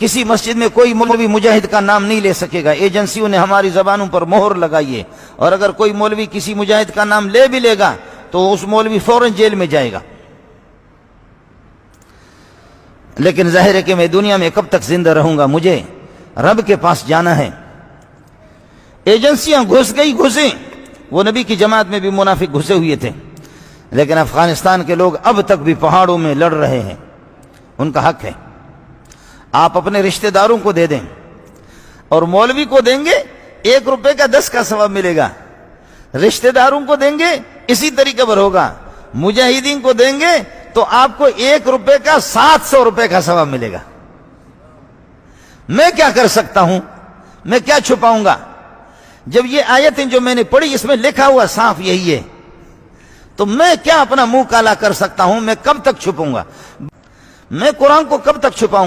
کسی مسجد میں کوئی مولوی مجاہد کا نام نہیں لے سکے گا، ایجنسیوں نے ہماری زبانوں پر مہر لگائی ہے، اور اگر کوئی مولوی کسی مجاہد کا نام لے بھی لے گا تو اس مولوی فوراً جیل میں جائے گا۔ لیکن ظاہر ہے کہ میں دنیا میں کب تک زندہ رہوں گا، مجھے رب کے پاس جانا ہے۔ ایجنسیاں گھسیں، وہ نبی کی جماعت میں بھی منافق گھسے ہوئے تھے، لیکن افغانستان کے لوگ اب تک بھی پہاڑوں میں لڑ رہے ہیں، ان کا حق ہے۔ آپ اپنے رشتہ داروں کو دے دیں، اور مولوی کو دیں گے 1 روپے کا 10 کا ثواب ملے گا، رشتہ داروں کو دیں گے اسی طریقے پر ہوگا، مجاہدین کو دیں گے تو آپ کو 1 روپے کا 700 روپے کا ثواب ملے گا۔ میں کیا کر سکتا ہوں، میں کیا چھپاؤں گا؟ جب یہ آیتیں جو میں نے پڑھی اس میں لکھا ہوا صاف یہی ہے، تو میں کیا اپنا منہ کالا کر سکتا ہوں؟ میں کب تک چھپوں گا؟ میں قرآن کو کب تک چھپاؤں گا؟